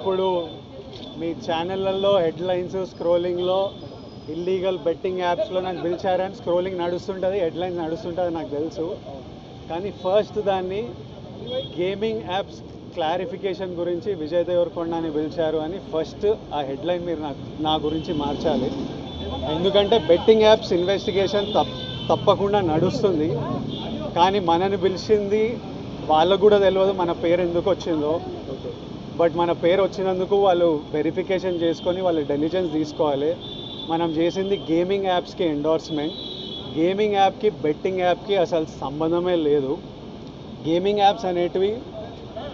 ఇప్పుడు మీ ఛానళ్ళల్లో headlines స్క్రోలింగ్లో illegal betting యాప్స్లో నాకు పిలిచారని స్క్రోలింగ్ నడుస్తుంటుంది, హెడ్లైన్స్ నడుస్తుంటుంది నాకు తెలుసు. కానీ ఫస్ట్ దాన్ని గేమింగ్ యాప్స్ క్లారిఫికేషన్ గురించి విజయ్ దేవరకొండని పిలిచారు అని ఫస్ట్ ఆ హెడ్లైన్ మీరు నా గురించి మార్చాలి. ఎందుకంటే బెట్టింగ్ యాప్స్ ఇన్వెస్టిగేషన్ తప్పకుండా నడుస్తుంది. కానీ మనని పిలిచింది వాళ్ళకు కూడా తెలియదు మన పేరు ఎందుకు వచ్చిందో. బట్ మన పేరు వచ్చినందుకు వాళ్ళు వెరిఫికేషన్ చేసుకొని వాళ్ళు డెలిజెన్స్ తీసుకోవాలి. మనం చేసింది గేమింగ్ యాప్స్కి ఎండోర్స్మెంట్. గేమింగ్ యాప్కి బెట్టింగ్ యాప్కి అసలు సంబంధమే లేదు. గేమింగ్ యాప్స్ అనేటివి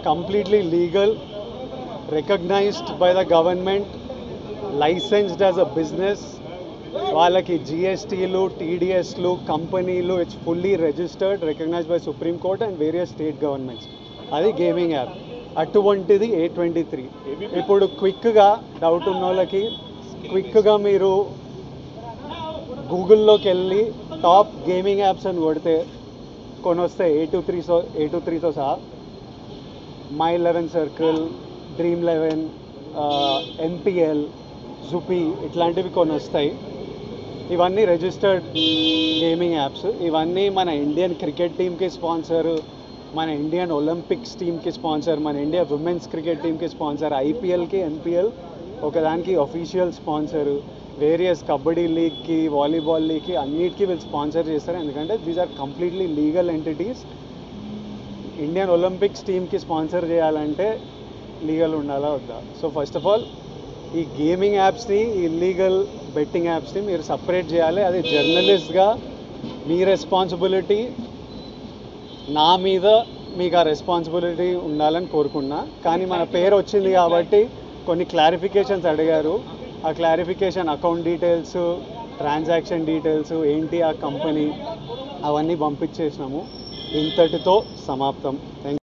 completely legal, recognised by the government, licensed as a business. వాళ్ళకి జిఎస్టీలు, టీడీఎస్లు, కంపెనీలు, it's fully registered, recognised by Supreme Court and various state governments. అది గేమింగ్ యాప్. అటువంటిది A23. ఇప్పుడు క్విక్గా డౌట్ ఉన్న వాళ్ళకి క్విక్గా మీరు గూగుల్లోకి వెళ్ళి టాప్ గేమింగ్ యాప్స్ అని కొడితే కొన్ని వస్తాయి. A23తో సహా My11 Circle, Dream11, NPL, జుపీ ఇట్లాంటివి కొన్ని వస్తాయి. ఇవన్నీ రిజిస్టర్డ్ గేమింగ్ యాప్స్. ఇవన్నీ మన ఇండియన్ క్రికెట్ టీమ్కి స్పాన్సర్, మన ఇండియన్ ఒలింపిక్స్ టీమ్కి స్పాన్సర్, మన ఇండియా విమెన్స్ క్రికెట్ టీమ్కి స్పాన్సర్, ఐపీఎల్కి, ఎన్పిఎల్ ఒకదానికి అఫీషియల్ స్పాన్సర్, వేరియస్ కబడ్డీ లీగ్కి, వాలీబాల్ లీగ్కి అన్నిటికీ వీళ్ళు స్పాన్సర్ చేస్తారు. ఎందుకంటే these are completely legal entities. Indian Olympics టీమ్కి స్పాన్సర్ చేయాలంటే లీగల్ ఉండాలా వద్దా? సో ఫస్ట్ ఆఫ్ ఆల్ ఈ గేమింగ్ యాప్స్ని, ఇల్లీగల్ బెట్టింగ్ యాప్స్ని మీరు సపరేట్ చేయాలి. అది జర్నలిస్ట్గా మీ రెస్పాన్సిబిలిటీ. నా మీద మీకు ఆ రెస్పాన్సిబిలిటీ ఉండాలని కోరుకున్నా. కానీ మన పేరు వచ్చింది కాబట్టి కొన్ని క్లారిఫికేషన్స్ అడిగారు. ఆ clarification account details, transaction details ఏంటి, ఆ కంపెనీ అవన్నీ పంపించేసినాము. ఇంతటితో సమాప్తం. Thank you.